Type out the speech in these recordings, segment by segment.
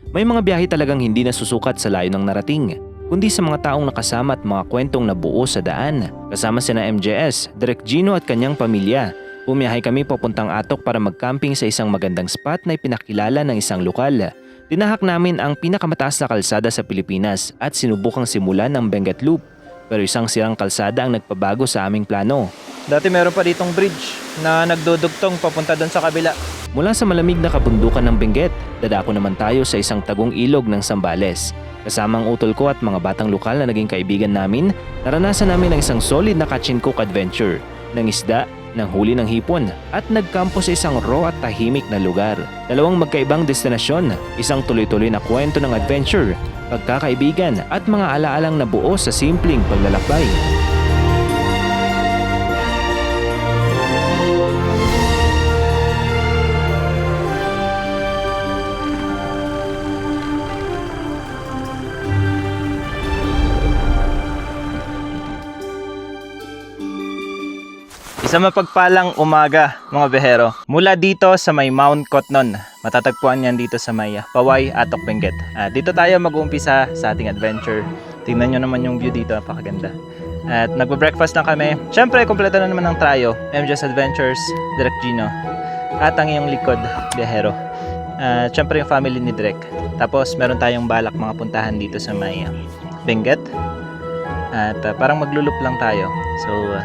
May mga biyahe talagang hindi nasusukat sa layo ng narating, kundi sa mga taong nakasama at mga kwentong nabuo sa daan. Kasama sina MJS, Direk Gino at kanyang pamilya. Bumiyahe kami papuntang Atok para mag-camping sa isang magandang spot na ipinakilala ng isang lokal. Tinahak namin ang pinakamataas na kalsada sa Pilipinas at sinubukang simulan ng Benguet Loop. Pero isang sirang kalsada ang nagpabago sa aming plano. Dati meron pa ditong bridge na nagdudugtong papunta doon sa kabila. Mula sa malamig na kabundukan ng Benguet, dadako naman tayo sa isang tagong ilog ng Zambales. Kasama ang utol ko at mga batang lokal na naging kaibigan namin, naranasan namin ang isang solid na catch and cook adventure, ng isda, ng huli ng hipon, at nagkampo sa isang raw at tahimik na lugar. Dalawang magkaibang destinasyon, isang tuloy-tuloy na kwento ng adventure, pagkakaibigan at mga alaalang nabuo sa simpleng paglalakbay. Isang mapagpalang umaga mga behero. Mula dito sa may Mount Cotnon, matatagpuan yan dito sa may Paway, Atok, Benguet. Dito tayo mag-uumpisa sa ating adventure. Tingnan nyo naman yung view dito, napakaganda. At nagbe-breakfast na kami. Siyempre, kompleto na naman ang trio. MJ's Adventures, Direk Gino, at ang iyong likod, behero. Siyempre yung family ni Direk. Tapos meron tayong balak mga puntahan dito sa may Benguet. At parang maglulup lang tayo. So,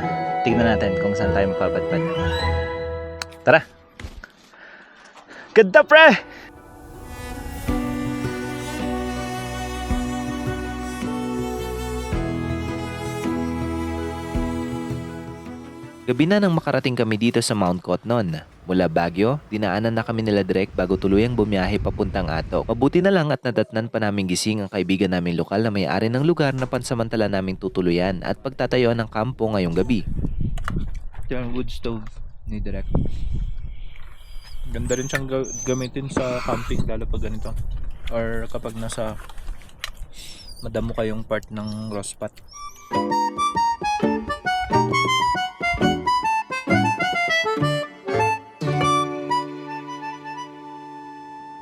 tignan natin kung saan tayo mapapadpad. Tara! Ganda, pre! Gabi na nang makarating kami dito sa Mount Cotnon. Mula Baguio, dinaanan na kami nila Direk bago tuluyang bumiyahe papuntang Atok. Mabuti na lang at nadatnan pa naming gising ang kaibigan namin lokal na may-ari ng lugar na pansamantala naming tutuluyan at pagtatayuan ng kampo ngayong gabi. Ito yung wood stove ni Direk. Ganda rin siyang gamitin sa camping lalo pag ganito. Or kapag nasa madamo kayong part ng rospat.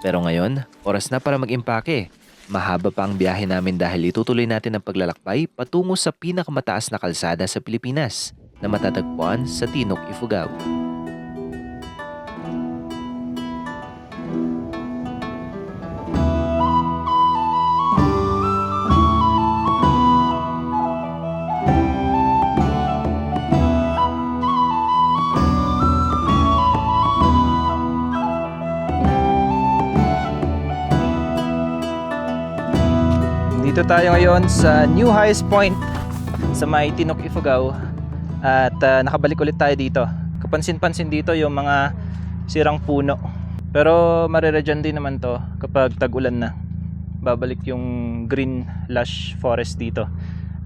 Pero ngayon, oras na para mag-impake. Mahaba pa ang biyahe namin dahil itutuloy natin ang paglalakbay patungo sa pinakamataas na kalsada sa Pilipinas na matatagpuan sa Tinok, Ifugao. Dito tayo ngayon sa New Highest Point sa may Tinok, Ifugao. At nakabalik ulit tayo dito. Kapansin-pansin dito yung mga sirang puno. Pero mareredyan din naman to kapag tag-ulan na. Babalik yung green lush forest dito.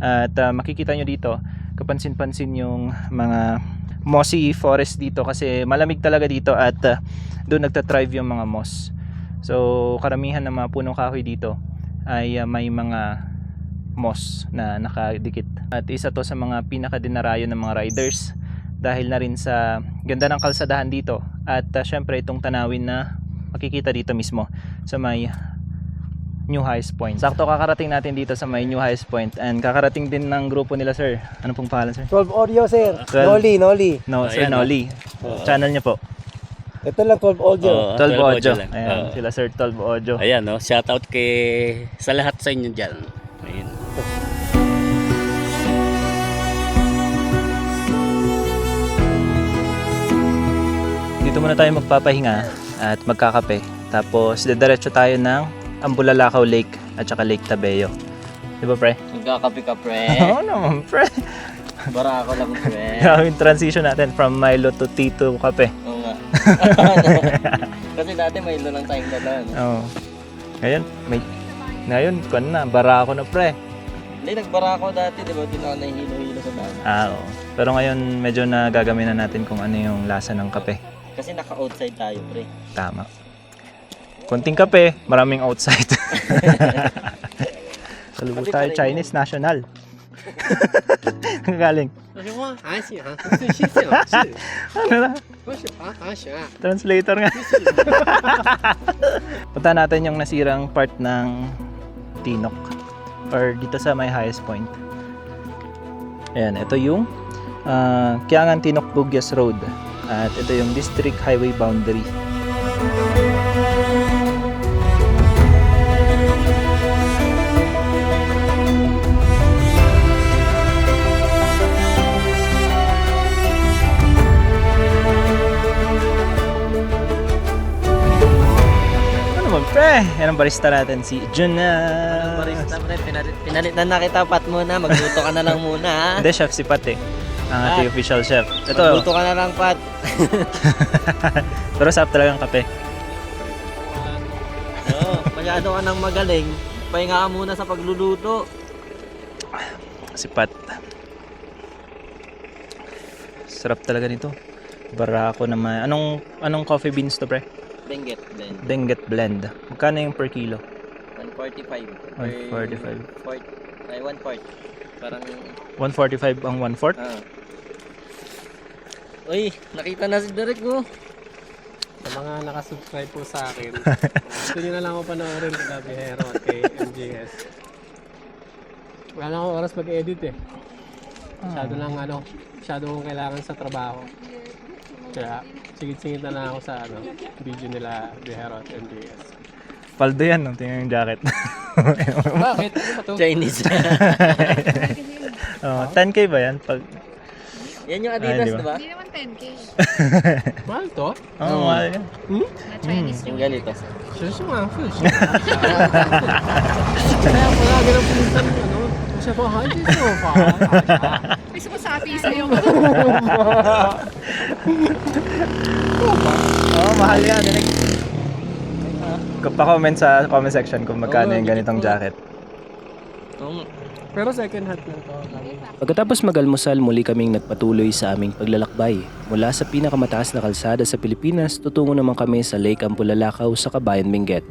At makikita nyo dito, kapansin-pansin yung mga mossy forest dito kasi malamig talaga dito at doon nagtatrive yung mga moss. So karamihan ng mga punong kahoy dito ay may mga moss na nakadikit. At isa to sa mga pinakadinarayo ng mga riders dahil na rin sa ganda ng kalsadahan dito at syempre itong tanawin na makikita dito mismo sa may New Highest Point. Sakto kakarating natin dito sa may New Highest Point and kakarating din ng grupo nila, sir. Ano pong pangalan, sir? 12 Audio, sir. 12. Noli. No, Sir Noli. Channel niya po. Ito lang 12 Audio. 12 Audio. lang. Ayan, sila Sir 12 Audio. Ayan, no? Shoutout sa lahat sa inyo dyan. Ayan. Dito muna tayo magpapahinga at magkakape. Tapos didiretso tayo ng Ambulalakaw Lake at saka Lake Tabeo. Di ba, pre? Magkakape ka, pre. Oo naman, pre. Bara ako lang, pre. Yung transition natin from Milo to Tito Kape. Oo nga. Kasi dati may ilo lang tayong dalawa. No? Oo. Ngayon, kung na, bara ako na, pre. Hindi, nagbara ako dati, di ba? Di na ako nahihilo-hilo sa dami. Oo. Pero ngayon, medyo nagagaminan natin kung ano yung lasa ng kape. Kasi naka-outside tayo, pre. Tama. Konting kape, maraming outside. Salubog tayo, Chinese National. Ang galing. Ano na? Translator nga. Punta natin yung nasirang part ng Tinok or dito sa may highest point. Ayan, ito yung Kiangan Tinok Bugyas Road at ito yung district highway boundary. Pre, yan ang barista natin, si Jun na. Barista pre, pinalit na kita, Pat muna. Magluto ka na lang muna ha. Hindi, chef si Pat eh. Ang ating official chef. Ito, Magluto ka na lang, Pat. pero sarap talagang kape. Oo, masyado ka nang magaling. Pahinga ka muna sa pagluluto. Si Pat. Sarap talaga nito. Barako naman. Anong coffee beans to, pre? Benguet blend. Benguet blend. Magkano yung per kilo? 145. 145. Ay, 1/4. Parang... 145 ang 1/4? Uy, nakita na si Derek mo. Sa mga nakasubscribe po sa akin, gusto nyo na lang ako panoorin kay Bihero at kay MGS. Wala na akong oras mag-edit eh. Masyado kong kailangan sa trabaho. Kaya sigit-singit na lang ako sa video nila Bihero at MGS. Paldo yan, no? Tingnan yung jacket. Bakit? Ano ba to? Chinese. 10k ba yan? Pag... Yan yung Adidas, Ay, di ba? diba? Hindi naman 10K. Mahal to? Oo, mahal yan. Na Chinese Yung ring. ganito. Shush mga fish. Kaya pala ganun pinsan siya po, hi, dito pa. May sumasapi sa'yo. Oo, mahal yan. Pa-comment sa comment section kung magkano yung ganitong jacket. Pero second hand lang to. Pagkatapos mag-almusal, muli kaming nagpatuloy sa aming paglalakbay. Mula sa pinakamataas na kalsada sa Pilipinas, tutungo naman kami sa Lake Ampulalakaw sa Kabayan Benguet.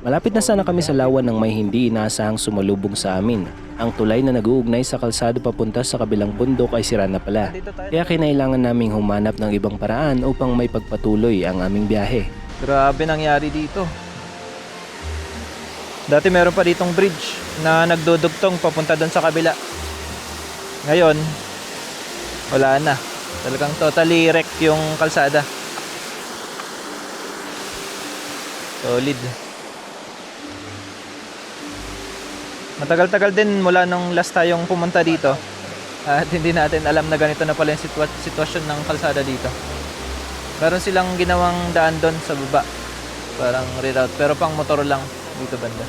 Malapit na sana kami sa lawan ng may hindi inaasahang sumalubong sa amin. Ang tulay na nag-uugnay sa kalsado papunta sa kabilang bundok ay sira na pala. Kaya kinailangan naming humanap ng ibang paraan upang may pagpatuloy ang aming biyahe. Grabe nangyari dito. Dati meron pa ditong bridge na nagdudugtong papunta doon sa kabila. Ngayon, wala na. Talagang totally wreck yung kalsada. Solid. Matagal-tagal din mula nung last tayong pumunta dito. At hindi natin alam na ganito na pala yung sitwasyon ng kalsada dito. Meron silang ginawang daan doon sa baba. Parang reroute. Pero pang motor lang dito banda.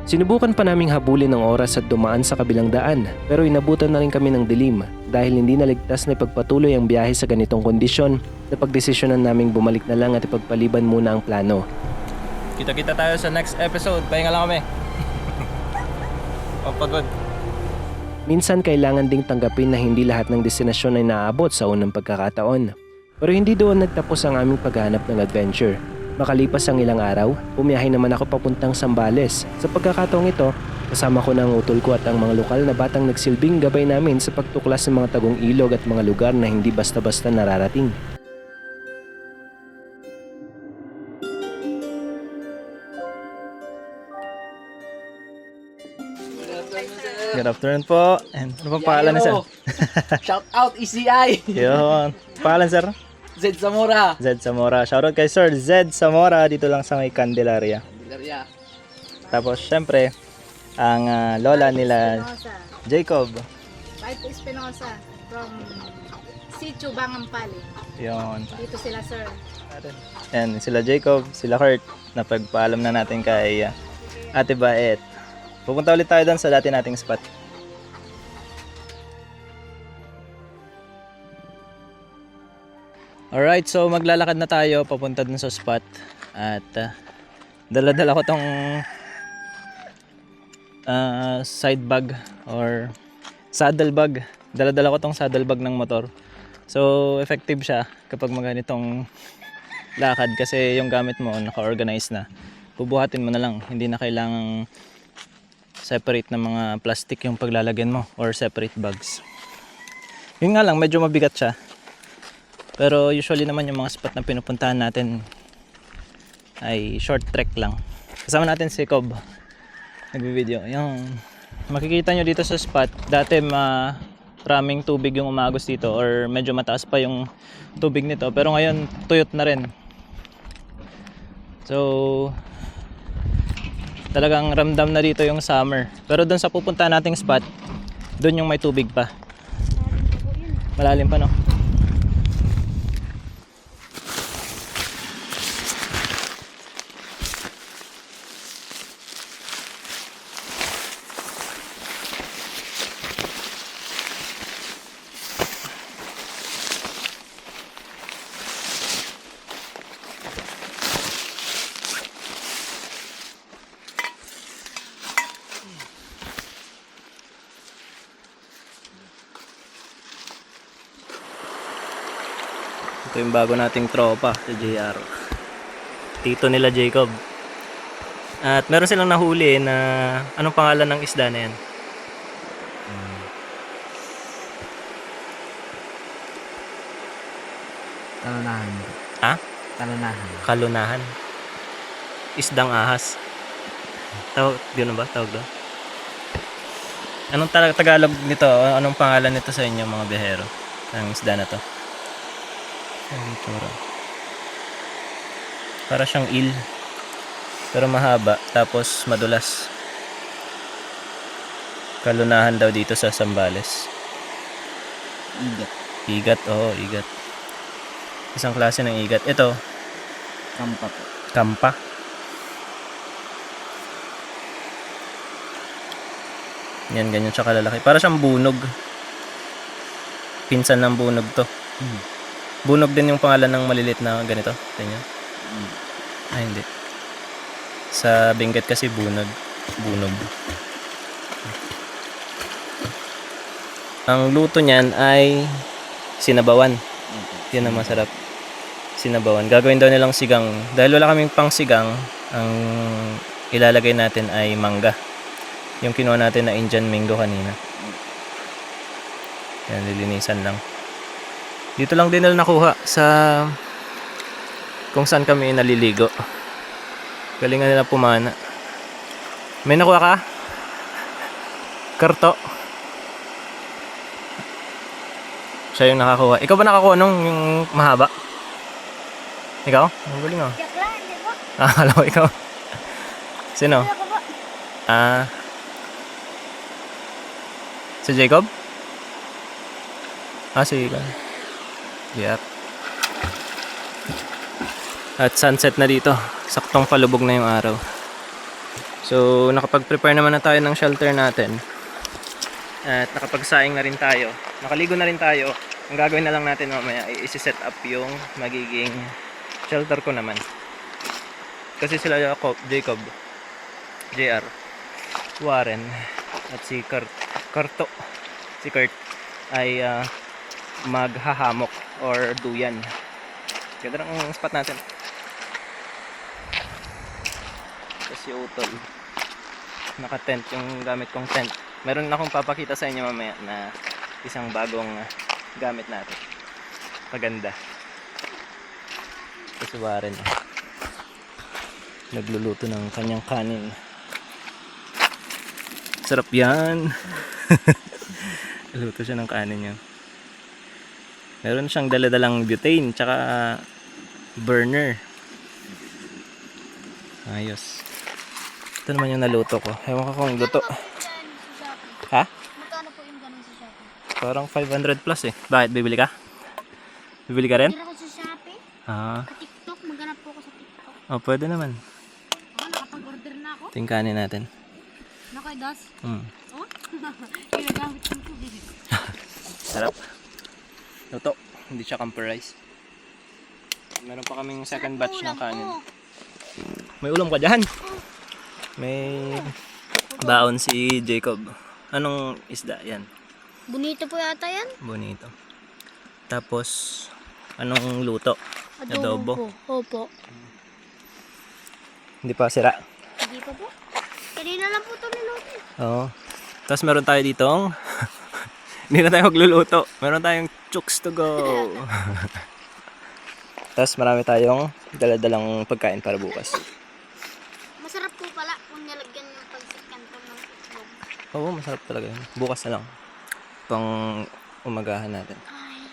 Sinubukan pa naming habulin ng oras at dumaan sa kabilang daan, pero inabutan na rin kami ng dilim dahil hindi naligtas na ipagpatuloy ang biyahe sa ganitong kondisyon. Napagdesisyonan naming bumalik na lang at ipagpaliban muna ang plano. Kita-kita tayo sa next episode. Pahinga lang kami. Pagod. Minsan kailangan ding tanggapin na hindi lahat ng destinasyon ay naaabot sa unang pagkakataon. Pero hindi doon nagtapos ang aming paghahanap ng adventure. Makalipas ang ilang araw, bumiyahe naman ako papuntang Zambales. Sa pagkakataong ito, kasama ko na ang utol ko at ang mga lokal na batang nagsilbing gabay namin sa pagtuklas ng mga tagong ilog at mga lugar na hindi basta-basta nararating. Good afternoon po. And ano pang pangalan ni sir? Shout out ECI! Yun. Pangalan sir? Zed Zamora! Zed Zamora. Shoutout kay Sir Zed Zamora dito lang sa may Candelaria. Candelaria. Tapos syempre, ang lola nila Espinosa. Jacob. White Espinosa from Sitio Bangampali. Yun. Dito sila, sir. Yan, sila Jacob, sila Kurt. Napagpaalam na natin kay Ate Baet. Pupunta ulit tayo doon sa dati nating spot. Alright, so maglalakad na tayo papunta dun sa spot. At dala-dala ko tong side bag or saddle bag. Dala-dala ko tong saddle bag ng motor. So effective siya kapag maganitong lakad kasi yung gamit mo naka-organize na. Bubuhatin mo na lang, hindi na kailangang separate na mga plastic yung paglalagyan mo or separate bags. Yun nga lang, medyo mabigat siya. Pero usually naman yung mga spot na pinupuntahan natin ay short trek lang. Kasama natin si Cobb. Nagbi-video. Yung makikita nyo dito sa spot, dati maraming tubig yung umagos dito or medyo mataas pa yung tubig nito. Pero ngayon, tuyot na rin. So, talagang ramdam na dito yung summer. Pero doon sa pupuntahan nating spot, doon yung may tubig pa. Malalim pa, no? Ito yung bago nating tropa sa JR. Tito nila Jacob. At meron silang nahuli na anong pangalan ng isda na yan? Talunahan. Ha? Talunahan. Kalunahan. Isdang ahas. Tawag, yun ba? Tawag doon? Anong Tagalog nito? Anong pangalan nito sa inyo mga biyahero? Ang isda na to? Ang itsura. Para siyang eel. Pero mahaba. Tapos madulas. Kalunahan daw dito sa Zambales. Igat. Igat. Oo, igat. Isang klase ng igat. Ito, Kampa po. kampa. Yan, ganyan siya kalalaki. Para siyang bunog. Pinsan ng bunog to. Bunog din yung pangalan ng malilit na ganito. Ganyan. Ay, hindi. Sa Benguet kasi bunog. Bunog. Ang luto niyan ay sinabawan. Yan ang masarap. Sinabawan. Gagawin daw nilang sigang. Dahil wala kaming pang sigang, ang ilalagay natin ay mangga. Yung kinuha natin na Indian mango kanina. Yan, lilinisan lang. Dito lang din nila nakuha sa kung saan kami naliligo. Galingan nila pumana. May nakuha ka? Karto. Siya yung nakakuha. Ikaw ba nakakuha nung yung mahaba? Ikaw? Ang galing oh. Alam ko ikaw. Sino? Si Jacob? Si Yep. At sunset na dito. Saktong palubog na yung araw. So, nakapag-prepare naman na tayo ng shelter natin. At nakapagsaing na rin tayo. Nakaligo na rin tayo. Ang gagawin na lang natin mamaya ay isi-set up yung magiging shelter ko naman. Kasi sila Jacob, JR, Warren, at si Kurto, si Kurt ay maghahamok or duyan. Ganda ng spot natin. Tapos yung utol. Naka-tent yung gamit kong tent. Meron akong papakita sa inyo mamaya na isang bagong gamit natin. Maganda. Kasi Warren nagluluto ng kanyang kanin. Sarap yan. Luto siya ng kanin niya. Meron siyang daladalang butane tsaka burner. Ayos. Ito naman yung naluto ko. Ewan ko kung luto. Ha? Magkano po yung ganun sa Shopee? Parang 500 plus eh. Bakit? Bibili ka? Bibili ka rin? Tira ko sa Shopee. TikTok. Maghanap po ako sa TikTok. Oh, pwede naman. Nakapag-order na ako. Tingkanin natin. Nakay Das. Mm. Oh? Ginagamit ko po. Sarap. Luto. Hindi siya camper-rice. Meron pa kaming second batch ng kanin. May ulam ka dyan. May baon si Jacob. Anong isda yan? Bonito po yata yan. Bonito. Tapos, anong luto? Adobo. Opo. Hindi pa sira. Hindi pa po. Kanina lang po ito niluto. Oo. Tapos meron tayo ditong hindi na tayo magluluto. Meron tayong chooks to go. Tapos marami tayong daladalang pagkain para bukas. Masarap po pala kung nilagyan yung pansit canton ng itlog. Oo, masarap talaga yun. Bukas na lang. Pang umagahan natin. Ay.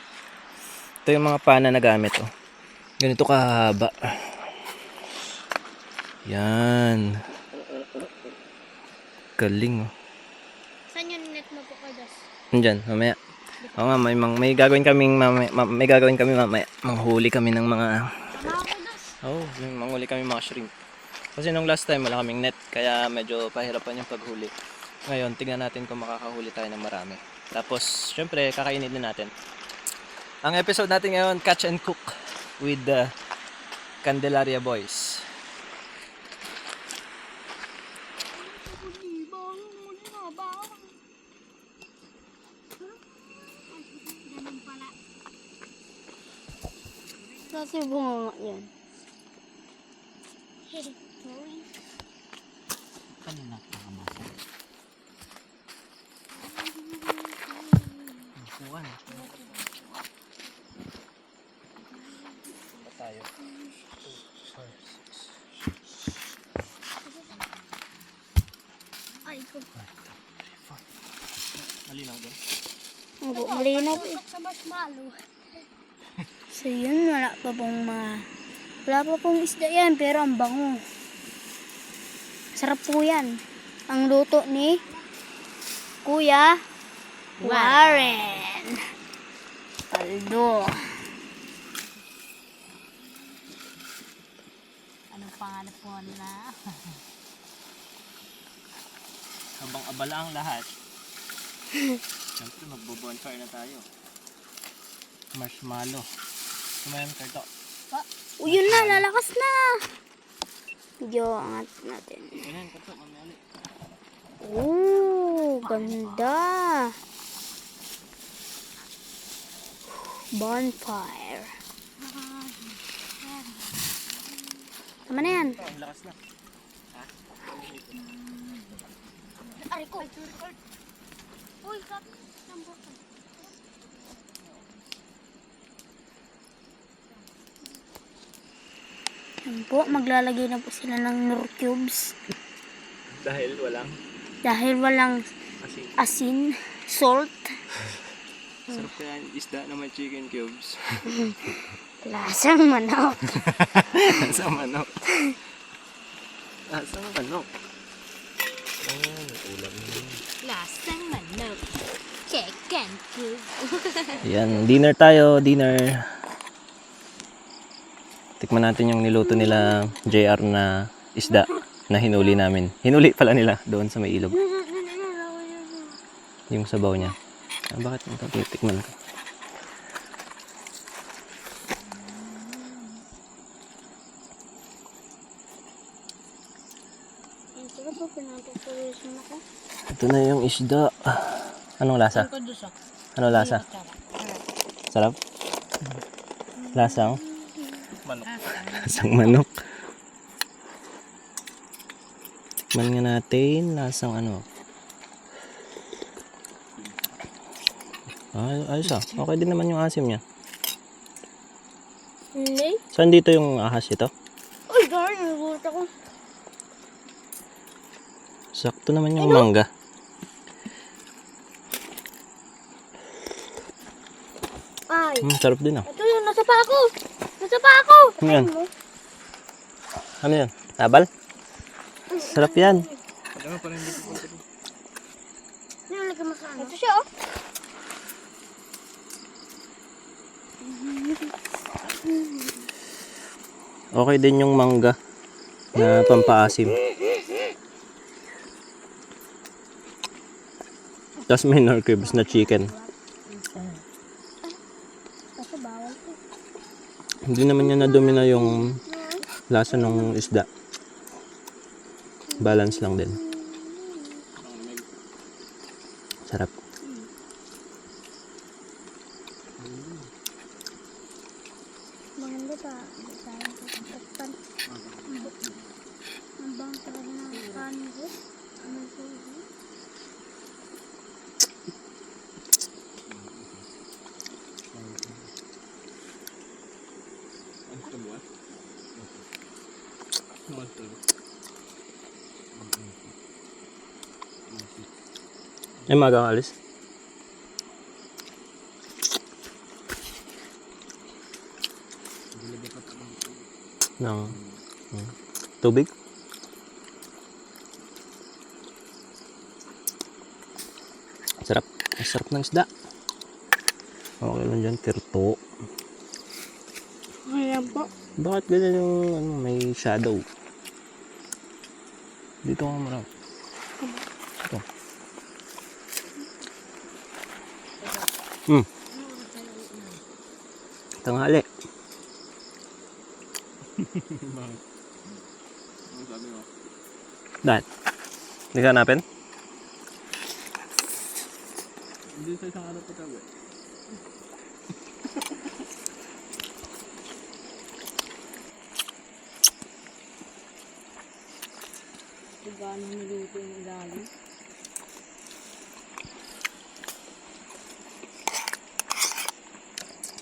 Ito yung mga pana na gamit. Oh. Ganito kahaba. Yan. Galing. Oh. Saan yung net mo po, Kudas? Nandyan, mamaya. Oo nga, may gagawin kaming may gagawin kami mamaya. Manghuli kami ng mga Tama ako, Kudas. may manghuli kami mga shrimp. Kasi nung last time wala kaming net, kaya medyo pahirapan yung paghuli. Ngayon, tingnan natin kung makakahuli tayo ng marami. Tapos, syempre, kakainin din natin. Ang episode natin ngayon, Catch and Cook with the Candelaria Boys. Ganun pala. Kasi bumanga yan. Tayo. Ay, ko. Malinaw doon. Opo, malinaw po. Sa marshmallow. So yun, wala pa pong isda yan, pero ang bango. Sarap po yan. Ang luto ni Kuya Warren. Paldo. Anong pangalan po nila? Habang abala ang lahat, siyempre magbo-bonfire na tayo. Marshmallow. Kumain karto. Uy, yun na, lalakas na. Medyo angat natin. Kumain karto, mamaya ulit. Oh, ganda. Bonfire. Tama na yan. Ang lakas na. Aray ko. Uy, kat. Yan po, maglalagay na po sila ng Nor cubes. Dahil walang Dahil walang asin. asin, salt, Sarap kaya yung isda na may chicken cubes. lasang manok. Sa manok. Sa manok. Ulam na. Lasang manok. Chicken cube. Yan, dinner tayo, dinner. Tikman natin yung niluto nila JR na isda na hinuli namin. Hinuli pala nila doon sa may ilog. Yung sabaw niya. Bakit ito? Tikman ko. Ito na yung isda. Anong lasa? Anong lasa? Sarap? Lasang? Manok. Lasang manok. Tikman nga natin. Lasang ano. Ayos ah. Okay din naman yung asim niya. Hindi. Saan dito yung ahas ito? Uy, darn, nagulat ako. Sakto naman yung mangga. Ay, Sarap din ah. ito yun, nasa pa ako. Nasa pa ako. Ano yan? Ano yan? Tabal? Sarap yan. Nilalagay mo sa ano? Ito siya, oh. Okay din yung mangga na pampaasim. Tapos may Nor cubes na chicken. Kasi bawal ko. Hindi naman niya nadumi na yung lasa ng isda. Balance lang din. Sarap. Maganda pa. Sayang ko sa takpan. Ang bang talaga ng kanin ko. Ano ko? Ay, magang alis. Ng tubig? Sarap. Ang sarap ng isda. Okay lang dyan, tirto. Ayan po. Bakit ganyan yung may shadow? Dito ka marap. Ito. Tanghali. Dahil? Hindi ka hanapin? Hindi sa isang araw pa tabi. Gano'n niluto yung ilalim.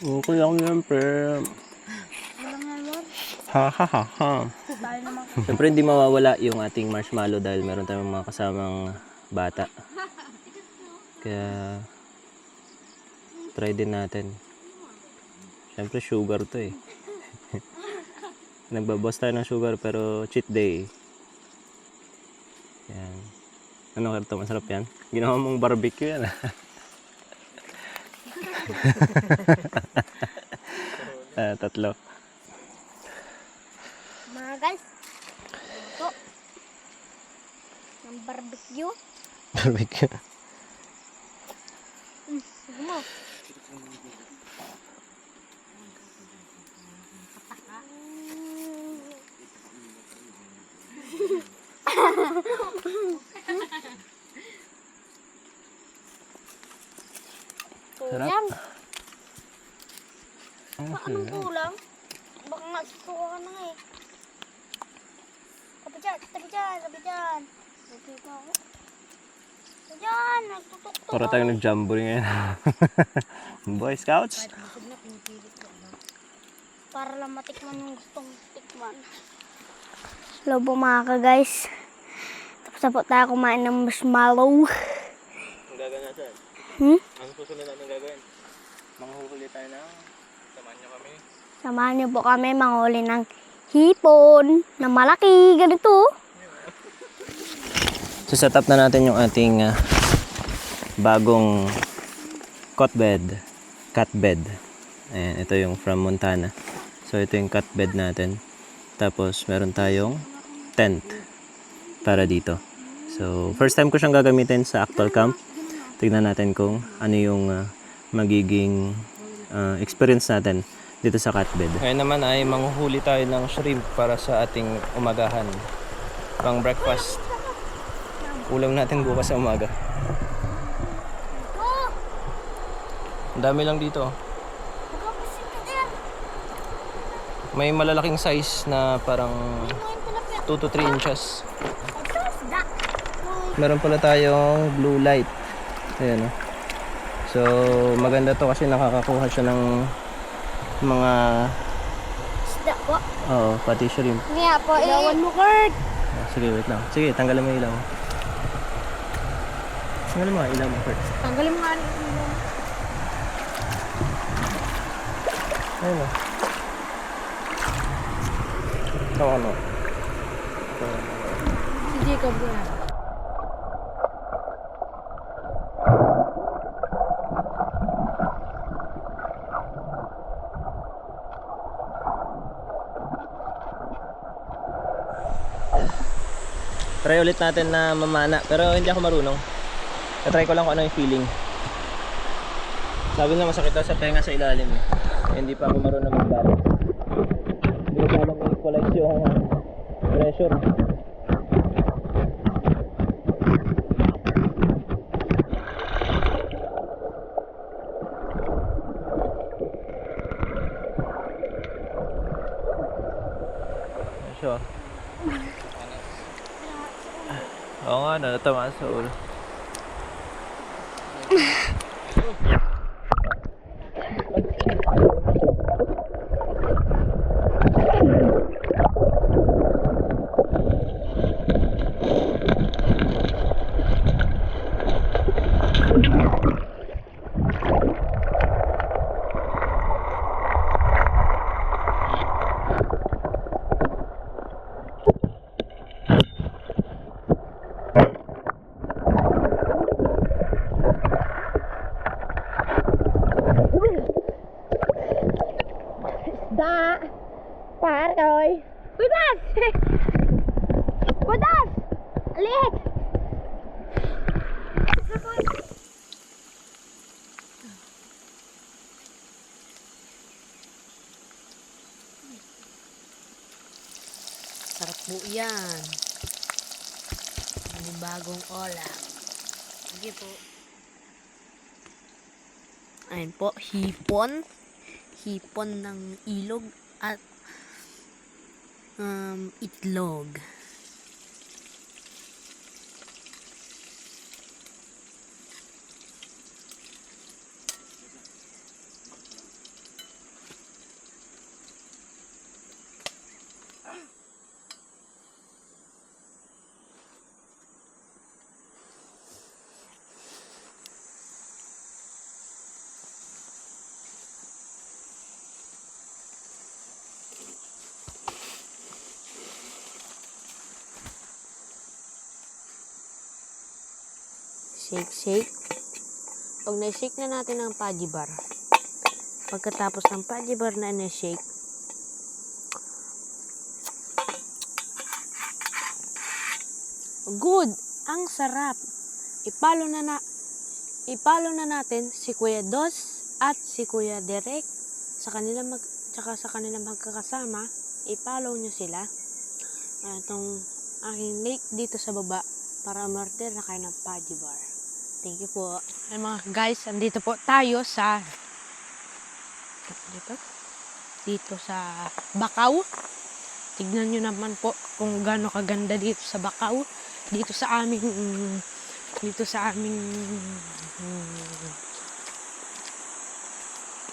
Okay lang yan, pre. Walang nga, Lord. Ha ha ha ha. Tayo naman. Siyempre hindi mawawala yung ating marshmallow dahil meron tayong mga kasamang bata. Kaya try din natin. Siyempre sugar to eh. Nagbabawas tayo ng sugar pero cheat day. Yan. Ano kaya ito? Masarap yan? Ginawa mong barbecue yan. Tatlo. Mga guys. Ito. Ng barbecue. Barbecue. Sige mo. Kulang. Anong kulang? Baka nga susuka ka na nga eh. Tabi dyan, tabi dyan, tabi dyan. Tabi ako. Tabi dyan, nagtutok-tok. Para tayong nag-jamboree ngayon. Boy Scouts. Para lang matikman yung gustong tikman. Hello po mga ka-guys. Tapos na po tayo kumain ng marshmallow. Ang gagawin natin? Ang susunod natin gagawin? Manghuhuli tayo ng... Samahan niyo kami. Samahan niyo po kami manghuli ng hipon na malaki. Ganito. So set up na natin yung ating bagong cot bed. Cat bed. Ayan, ito yung from Montana. So ito yung cat bed natin. Tapos meron tayong tent para dito. So first time ko siyang gagamitin sa actual camp. Tignan natin kung ano yung magiging experience natin dito sa cat bed. Ngayon naman ay manghuhuli tayo ng shrimp para sa ating umagahan. Pang breakfast. Ulam natin bukas sa umaga. Ang dami lang dito. May malalaking size na parang 2 to 3 inches. Meron pala tayong blue light. Ayan o. So maganda to kasi nakakakuha siya ng mga... Isda po. Oo, pati shrimp. Nga po. Ilawan mo, Kurt. Sige, wait lang. Sige, tanggalin mo yung ilaw. Tanggalin mo nga ilaw mo first. Tanggalin mo nga. Ayun o. Ito ano. Si Jacob na. Try ulit natin na mamana. Pero hindi ako marunong. Try ko lang kung ano yung feeling. Sabi na masakit daw sa tenga sa ilalim. Hindi pa ako marunong magdali. Hindi ko alam kung equalize yung pressure. Sure. Oo nga, natamaan sa ulo. Shit! Sarap po yan. Bagong ola. Sige po. Ayun po, hipon. Hipon ng ilog at itlog. Shake, shake. Pag na-shake na natin ang Pudgy Bar, pagkatapos ng Pudgy Bar na na-shake, good! Ang sarap! Ipalo na natin si Kuya Dos at si Kuya Derek tsaka sa kanila magkakasama. I-follow nyo sila. Itong aking link dito sa baba para umorder na kayo ng Pudgy Bar. Thank you po. Ay mga guys, andito po tayo sa dito sa Bakaw. Tignan nyo naman po kung gaano kaganda dito sa Bakaw. Dito sa aming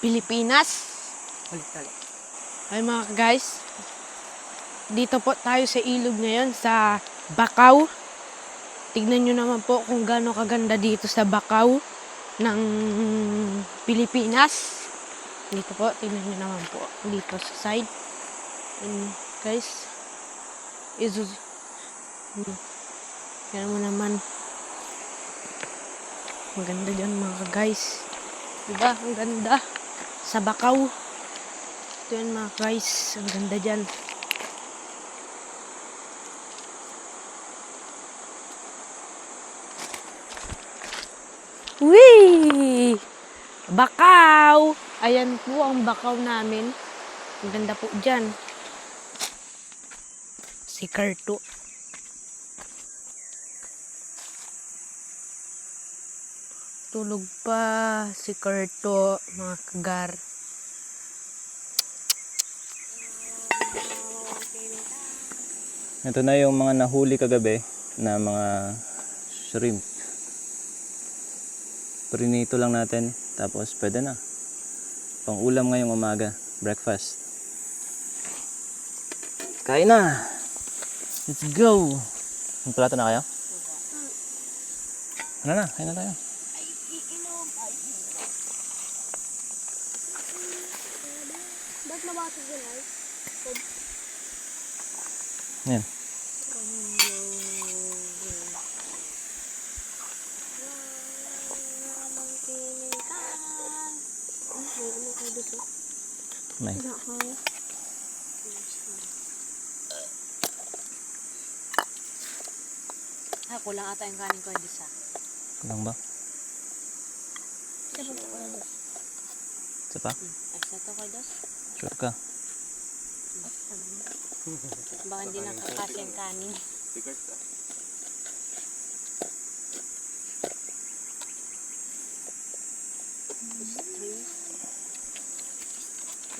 Pilipinas. Ulit. Ay mga guys, dito po tayo sa ilog ngayon sa Bakaw. Tignan nyo naman po kung gaano kaganda dito sa Bakaw ng Pilipinas. Dito po, tignan nyo naman po dito sa side. And guys, yan mo naman. Maganda dyan mga guys. Diba? Ang ganda. Sa Bakaw. Ito yan mga guys. Ang ganda dyan. Whee! Bakaw! Ayan po ang Bakaw namin. Ang ganda po dyan. Si Carto. Tulog pa si Carto, mga kagar. Ito na yung mga nahuli kagabi na mga shrimp. Prinito lang natin, tapos pwede na. Pang ulam ngayong umaga, breakfast. Kain na! Let's go! May plato na kayo? Ano na, kain na tayo. Ba't nabasag yun ay? Yan. May. Kulang ata yung kanin ko isa. Kulang ba? Isa pa? Isa to ko dos. Sure ka? Baka hindi nakakasya yung kanin.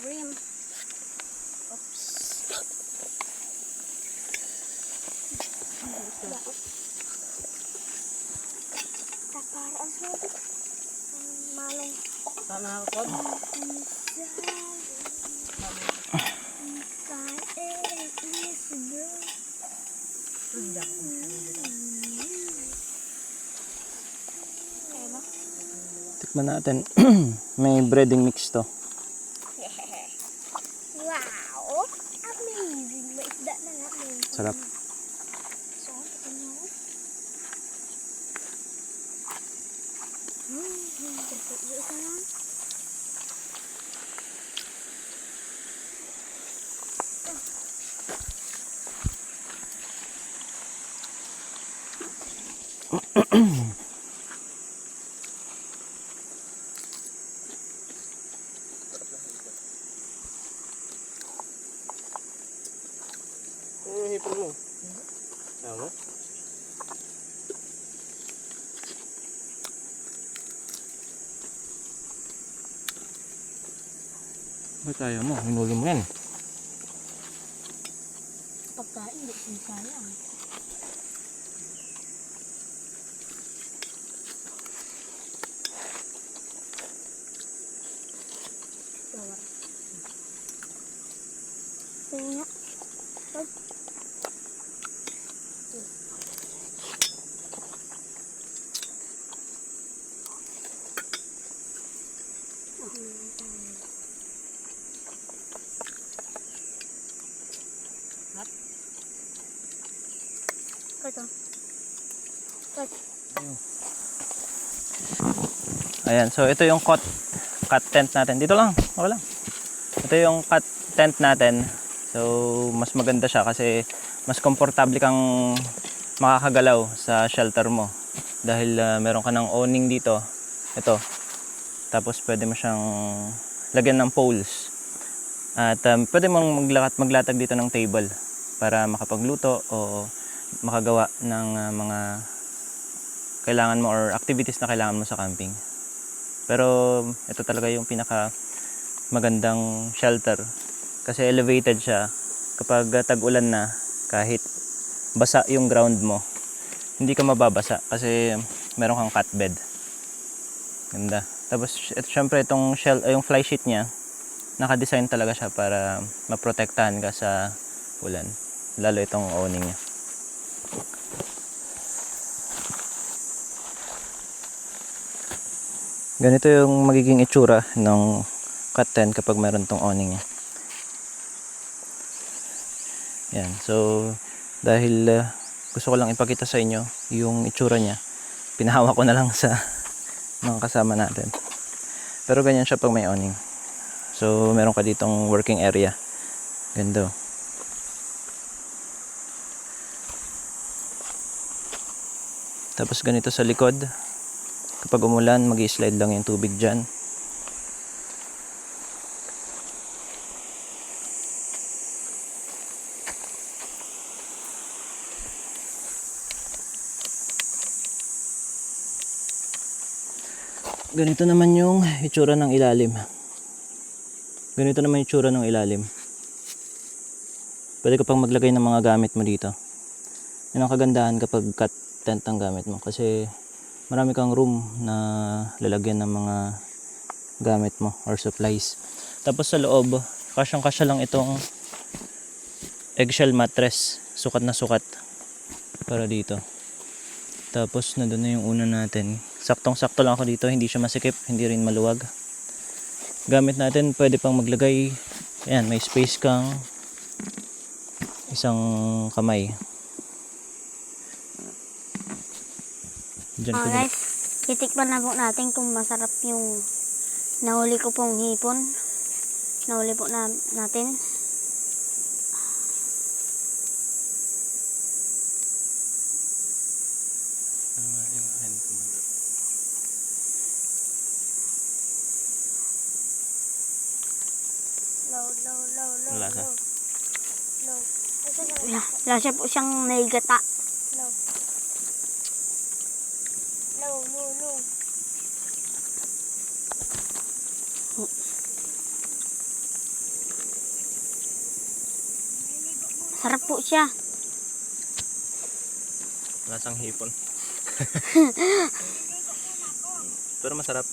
Rim. Para ang sabi. Malong. Tama ako. Tikman natin. May breading mix to. Wow! Amazing! May isda na natin. Sarap. So, ano? Isa lang. Hipon mo. Tama? Ba't ayaw mo? Hinuli mo yan. Pagkain, hindi sinisayang. Tingnan. Ito. Ayan, so ito yung cut tent natin. Dito lang, okay lang. Ito yung cut tent natin. So, mas maganda siya kasi mas komportable kang makakagalaw sa shelter mo. Dahil meron ka ng awning dito. Ito. Tapos pwede mo siyang lagyan ng poles. At pwede mong maglatag dito ng table para makapagluto o makagawa ng mga kailangan mo or activities na kailangan mo sa camping. Pero ito talaga yung pinaka magandang shelter kasi elevated siya. Kapag tag-ulan na, kahit basa yung ground mo, hindi ka mababasa kasi meron kang cat bed. Ganda. Tapos syempre itong yung fly sheet niya, naka-design talaga siya para maprotektahan ka sa ulan. Lalo itong awning niya. Ganito yung magiging itsura ng cat tent kapag meron tong awning niya. Yan. So, dahil gusto ko lang ipakita sa inyo yung itsura niya, pinahawak ko na lang sa mga kasama natin. Pero ganyan siya pag may awning. So, meron ka ditong working area. Ganda. Tapos ganito sa likod. Kapag umulan, mag-i-slide lang yung tubig dyan. Ganito naman yung itsura ng ilalim. Ganito naman yung itsura ng ilalim. Pwede ka pang maglagay ng mga gamit mo dito. Yan ang kagandahan kapag cat tent ang gamit mo. Kasi marami kang room na lalagyan ng mga gamit mo or supplies. Tapos sa loob, kasyang-kasya lang itong eggshell mattress. Sukat na sukat para dito. Tapos nandun na yung una natin. Saktong-sakto lang ako dito, hindi siya masikip, hindi rin maluwag. Gamit natin, pwede pang maglagay. Ayan, may space kang isang kamay. Diyan ko Guys, titikman na po natin kung masarap yung nahuli ko pong hipon. Nahuli po natin. Low. Lasa. Lasa po siyang may gata. Low. Sarap po siya. Lasang hipon. Pero masarap.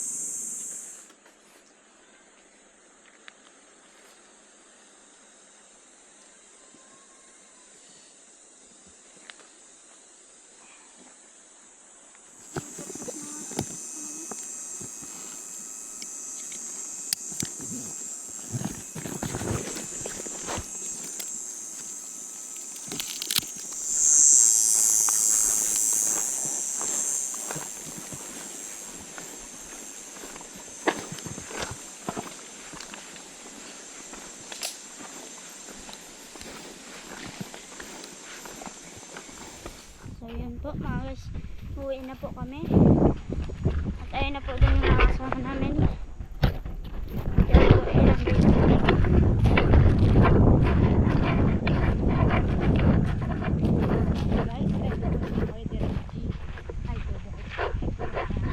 mga guys. Uwi na po kami. At ayun na po din yung mga kasama namin. Yan po, ilang dito.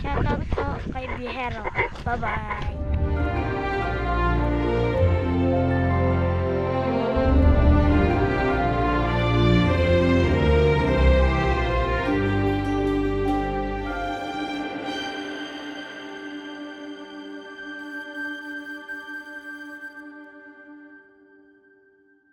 Shoutout po kay Bihero. Bye-bye.